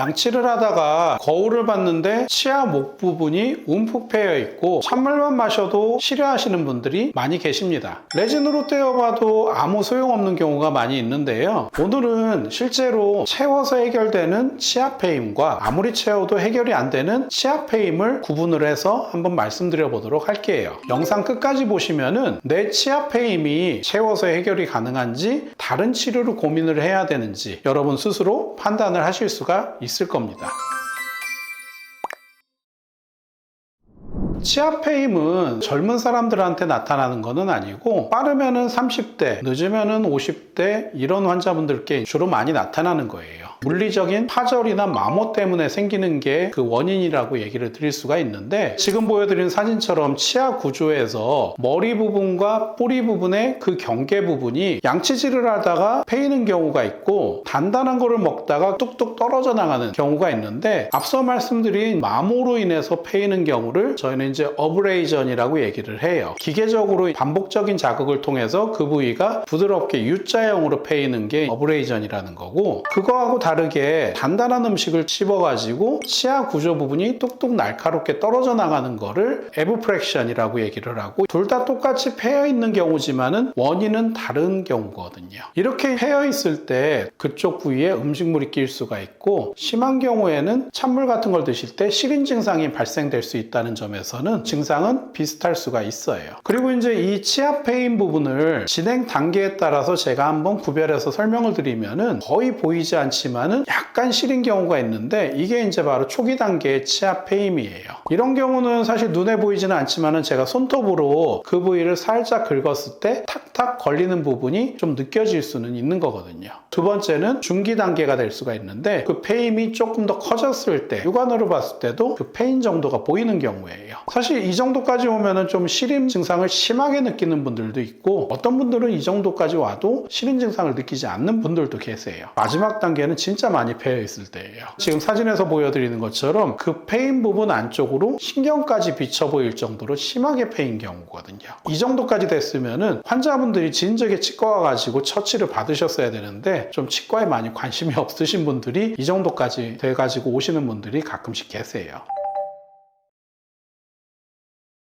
양치를 하다가 거울을 봤는데 치아 목 부분이 움푹 패여 있고 찬물만 마셔도 싫어하시는 분들이 많이 계십니다. 레진으로 떼어봐도 아무 소용없는 경우가 많이 있는데요. 오늘은 실제로 채워서 해결되는 치아 페임과 아무리 채워도 해결이 안 되는 치아 페임을 구분을 해서 한번 말씀드려 보도록 할게요. 영상 끝까지 보시면은 내 치아 페임이 채워서 해결이 가능한지 다른 치료를 고민을 해야 되는지 여러분 스스로 판단을 하실 수가 있을 겁니다. 치아 페임은 젊은 사람들한테 나타나는 것은 아니고 빠르면은 30대, 늦으면은 50대 이런 환자분들께 주로 많이 나타나는 거예요. 물리적인 파절이나 마모 때문에 생기는 게 그 원인이라고 얘기를 드릴 수가 있는데 지금 보여드린 사진처럼 치아 구조에서 머리 부분과 뿌리 부분의 그 경계 부분이 양치질을 하다가 패이는 경우가 있고 단단한 거를 먹다가 뚝뚝 떨어져 나가는 경우가 있는데 앞서 말씀드린 마모로 인해서 패이는 경우를 저희는 이제 어브레이전이라고 얘기를 해요. 기계적으로 반복적인 자극을 통해서 그 부위가 부드럽게 U자형으로 패이는 게 어브레이전이라는 거고 그거하고 다르게 단단한 음식을 씹어가지고 치아 구조 부분이 뚝뚝 날카롭게 떨어져 나가는 거를 에브프렉션이라고 얘기를 하고 둘 다 똑같이 패여 있는 경우지만은 원인은 다른 경우거든요. 이렇게 패여 있을 때 그쪽 부위에 음식물이 낄 수가 있고 심한 경우에는 찬물 같은 걸 드실 때 시린 증상이 발생될 수 있다는 점에서는 증상은 비슷할 수가 있어요. 그리고 이제 이 치아 페인 부분을 진행 단계에 따라서 제가 한번 구별해서 설명을 드리면은 거의 보이지 않지만은 약간 시린 경우가 있는데 이게 이제 바로 초기 단계의 치아 페임이에요. 이런 경우는 사실 눈에 보이지는 않지만은 제가 손톱으로 그 부위를 살짝 긁었을 때 탁탁 걸리는 부분이 좀 느껴질 수는 있는 거거든요. 두 번째는 중기 단계가 될 수가 있는데 그 페임이 조금 더 커졌을 때 육안으로 봤을 때도 그 페인 정도가 보이는 경우예요. 사실 이 정도까지 오면은 좀 시림 증상을 심하게 느끼는 분들도 있고 어떤 분들은 이 정도까지 와도 시림 증상을 느끼지 않는 분들도 계세요. 마지막 단계는 진짜 많이 패여 있을 때예요. 지금 사진에서 보여드리는 것처럼 그 페인 부분 안쪽으로 신경까지 비쳐 보일 정도로 심하게 패인 경우거든요. 이 정도까지 됐으면은 환자분들이 진즉에 치과 가가지고 처치를 받으셨어야 되는데 좀 치과에 많이 관심이 없으신 분들이 이 정도까지 돼가지고 오시는 분들이 가끔씩 계세요.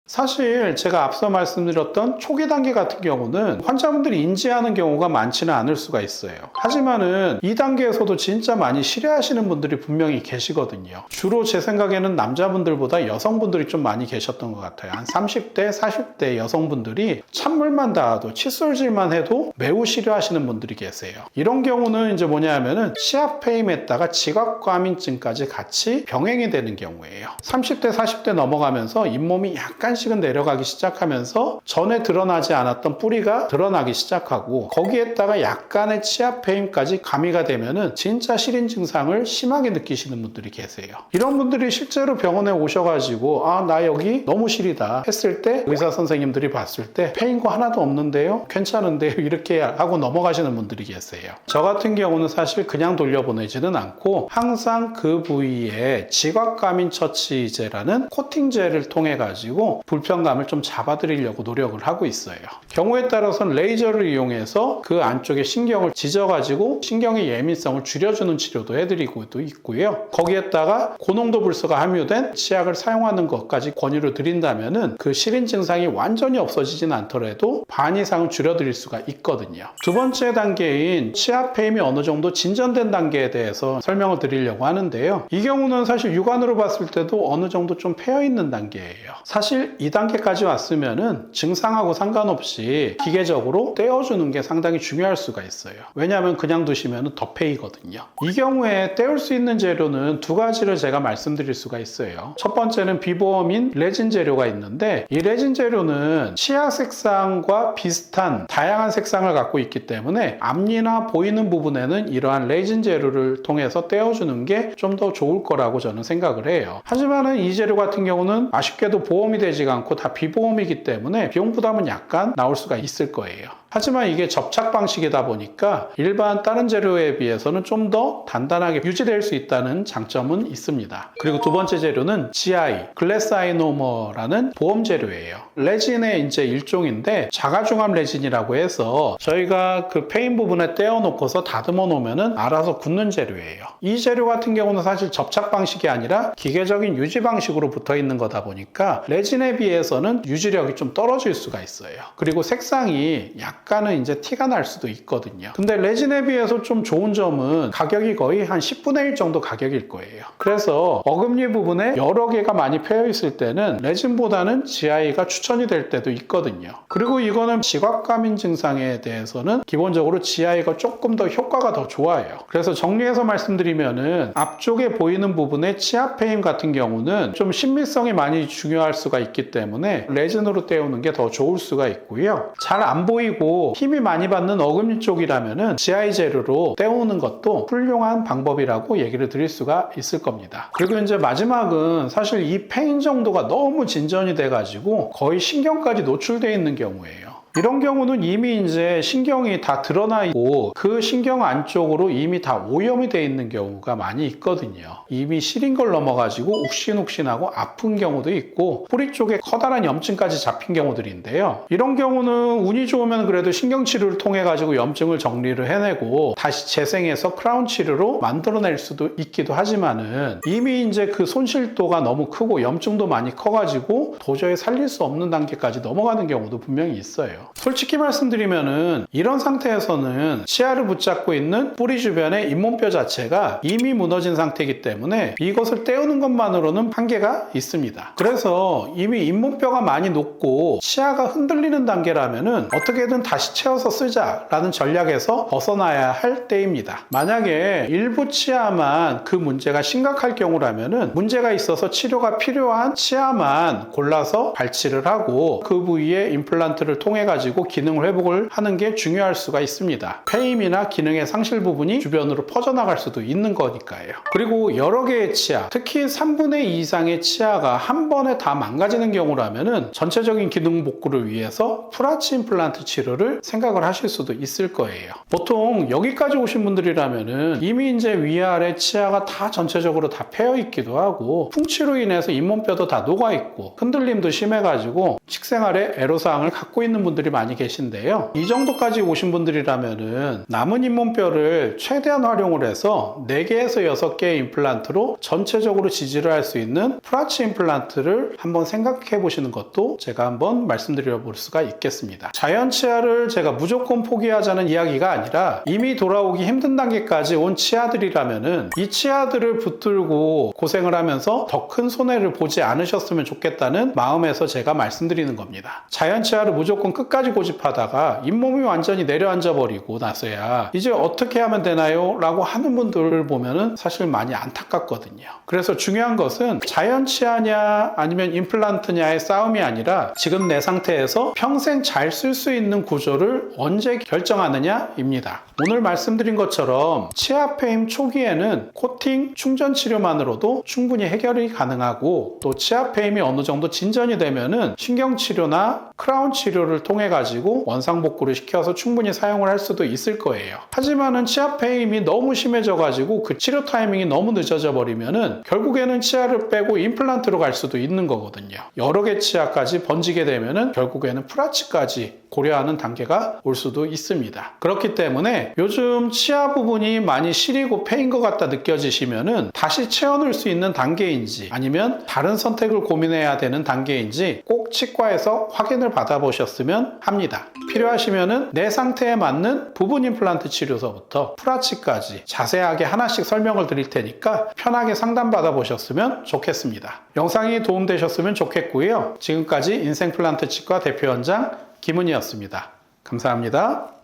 사실 제가 앞서 말씀드렸던 초기 단계 같은 경우는 환자분들이 인지하는 경우가 많지는 않을 수가 있어요. 하지만은 이 단계에서도 진짜 많이 싫어하시는 분들이 분명히 계시거든요. 주로 제 생각에는 남자분들보다 여성분들이 좀 많이 계셨던 것 같아요. 한 30대, 40대 여성분들이 찬물만 닿아도 칫솔질만 해도 매우 싫어하시는 분들이 계세요. 이런 경우는 이제 뭐냐면은 치아 페임에다가 지각과민증까지 같이 병행이 되는 경우예요. 30대, 40대 넘어가면서 잇몸이 약간씩은 내려가기 시작하면서 전에 드러나지 않았던 뿌리가 드러나기 시작하고 거기에다가 약간의 치아 페임까지 가미가 되면은 진짜 시린 증상을 심하게 느끼시는 분들이 계세요. 이런 분들이 실제로 병원에 오셔가지고 아, 나 여기 너무 시리다 했을 때 의사 선생님들이 봤을 때 페인 거 하나도 없는데요? 괜찮은데요? 이렇게 하고 넘어가시는 분들이 계세요. 저 같은 경우는 사실 그냥 돌려보내지는 않고 항상 그 부위에 지각가민 처치제라는 코팅제를 통해 가지고 불편감을 좀 잡아드리려고 노력을 하고 있어요. 경우에 따라서는 레이저를 이용해서 그 안쪽에 신경을 지져가지고 신경의 예민성을 줄여주는 치료도 해드리고도 있고요. 거기에다가 고농도 불소가 함유된 치약을 사용하는 것까지 권유를 드린다면은 그 시린 증상이 완전히 없어지진 않더라도 반 이상은 줄여드릴 수가 있거든요. 두 번째 단계인 치아 페임이 어느 정도 진전된 단계에 대해서 설명을 드리려고 하는데요. 이 경우는 사실 육안으로 봤을 때도 어느 정도 좀 패여 있는 단계예요. 사실 이 단계까지 왔으면은 증상하고 상관없이 기계적으로 떼어주는 게 상당히 중요할 수가 있어요. 왜냐하면 그냥 두시면 더 패이거든요. 이 경우에 떼울 수 있는 재료는 두 가지를 제가 말씀드릴 수가 있어요. 첫 번째는 비보험인 레진 재료가 있는데 이 레진 재료는 치아 색상과 비슷한 다양한 색상을 갖고 있기 때문에 앞니나 보이는 부분에는 이러한 레진 재료를 통해서 떼어주는 게 좀 더 좋을 거라고 저는 생각을 해요. 하지만은 이 재료 같은 경우는 아쉽게도 보험이 되지가 않고 다 비보험이기 때문에 비용 부담은 약간 나올 수가 있을 거예요. 하지만 이게 접착 방식이다 보니까 일반 다른 재료에 비해서는 좀 더 단단하게 유지될 수 있다는 장점은 있습니다. 그리고 두 번째 재료는 GI, 글래스 아이노머라는 보험 재료예요. 레진의 이제 일종인데 자가중압 레진이라고 해서 저희가 그 페인 부분에 떼어놓고서 다듬어 놓으면 알아서 굳는 재료예요. 이 재료 같은 경우는 사실 접착 방식이 아니라 기계적인 유지 방식으로 붙어 있는 거다 보니까 레진에 비해서는 유지력이 좀 떨어질 수가 있어요. 그리고 색상이 약간은 이제 티가 날 수도 있거든요. 근데 레진에 비해서 좀 좋은 점은 가격이 거의 한 10분의 1 정도 가격일 거예요. 그래서 어금니 부분에 여러 개가 많이 패여 있을 때는 레진보다는 GI가 추천이 될 때도 있거든요. 그리고 이거는 지각감인 증상에 대해서는 기본적으로 GI가 조금 더 효과가 더 좋아요. 그래서 정리해서 말씀드리면은 앞쪽에 보이는 부분의 치아 페임 같은 경우는 좀 신미성이 많이 중요할 수가 있기 때문에 레진으로 떼우는 게 더 좋을 수가 있고요. 잘 안 보이고 힘이 많이 받는 어금니 쪽이라면은 GI 재료로 떼우는 것도 훌륭한 방법이라고 얘기를 드릴 수가 있을 겁니다. 그리고 이제 마지막은 사실 이 페인 정도가 너무 진전이 돼가지고 거의 신경까지 노출되어 있는 경우예요. 이런 경우는 이미 이제 신경이 다 드러나 있고 그 신경 안쪽으로 이미 다 오염이 되어 있는 경우가 많이 있거든요. 이미 시린 걸 넘어가지고 욱신욱신하고 아픈 경우도 있고 뿌리 쪽에 커다란 염증까지 잡힌 경우들인데요. 이런 경우는 운이 좋으면 그래도 신경치료를 통해 가지고 염증을 정리를 해내고 다시 재생해서 크라운 치료로 만들어낼 수도 있기도 하지만은 이미 이제 그 손실도가 너무 크고 염증도 많이 커가지고 도저히 살릴 수 없는 단계까지 넘어가는 경우도 분명히 있어요. 솔직히 말씀드리면은 이런 상태에서는 치아를 붙잡고 있는 뿌리 주변의 잇몸뼈 자체가 이미 무너진 상태이기 때문에 이것을 떼우는 것만으로는 한계가 있습니다. 그래서 이미 잇몸뼈가 많이 녹고 치아가 흔들리는 단계라면은 어떻게든 다시 채워서 쓰자라는 전략에서 벗어나야 할 때입니다. 만약에 일부 치아만 그 문제가 심각할 경우라면은 문제가 있어서 치료가 필요한 치아만 골라서 발치를 하고 그 부위에 임플란트를 통해 가지고 기능 회복을 하는 게 중요할 수가 있습니다. 페임이나 기능의 상실 부분이 주변으로 퍼져나갈 수도 있는 거니까요. 그리고 여러 개의 치아, 특히 3분의 2 이상의 치아가 한 번에 다 망가지는 경우라면은 전체적인 기능 복구를 위해서 풀아치 임플란트 치료를 생각을 하실 수도 있을 거예요. 보통 여기까지 오신 분들이라면은 이미 이제 위아래 치아가 다 전체적으로 다 패여 있기도 하고 풍치로 인해서 잇몸뼈도 다 녹아 있고 흔들림도 심해가지고 식생활에 애로사항을 갖고 있는 분들이 많이 계신데요. 이 정도까지 오신 분들이라면은 남은 잇몸뼈를 최대한 활용을 해서 4개에서 6개의 임플란트로 전체적으로 지지를 할 수 있는 풀아치 임플란트를 한번 생각해 보시는 것도 제가 한번 말씀드려 볼 수가 있겠습니다. 자연 치아를 제가 무조건 포기하자는 이야기가 아니라 이미 돌아오기 힘든 단계까지 온 치아들이라면은 이 치아들을 붙들고 고생을 하면서 더 큰 손해를 보지 않으셨으면 좋겠다는 마음에서 제가 말씀드리는 겁니다. 자연 치아를 무조건 끝까지 고집하다가 잇몸이 완전히 내려앉아 버리고 나서야 이제 어떻게 하면 되나요? 라고 하는 분들을 보면은 사실 많이 안타깝거든요. 그래서 중요한 것은 자연 치아냐 아니면 임플란트냐의 싸움이 아니라 지금 내 상태에서 평생 잘 쓸 수 있는 구조를 언제 결정하느냐입니다. 오늘 말씀드린 것처럼 치아 페임 초기에는 코팅, 충전 치료만으로도 충분히 해결이 가능하고 또 치아 페임이 어느 정도 진전이 되면은 신경 치료나 크라운 치료를 통해 가지고 원상 복구를 시켜서 충분히 사용을 할 수도 있을 거예요. 하지만은 치아 페임이 너무 심해져 가지고 그 치료 타이밍이 너무 늦어져 버리면은 결국에는 치아를 빼고 임플란트로 갈 수도 있는 거거든요. 여러 개 치아까지 번지게 되면은 결국에는 풀아치까지 고려하는 단계가 올 수도 있습니다. 그렇기 때문에 요즘 치아 부분이 많이 시리고 패인 것 같다 느껴지시면은 다시 채워넣을 수 있는 단계인지 아니면 다른 선택을 고민해야 되는 단계인지 꼭 치과에서 확인을 받아보셨으면 합니다. 필요하시면은 내 상태에 맞는 부분 임플란트 치료서부터 풀아치까지 자세하게 하나씩 설명을 드릴 테니까 편하게 상담받아 보셨으면 좋겠습니다. 영상이 도움되셨으면 좋겠고요. 지금까지 인생플란트 치과 대표원장 김은희였습니다. 감사합니다.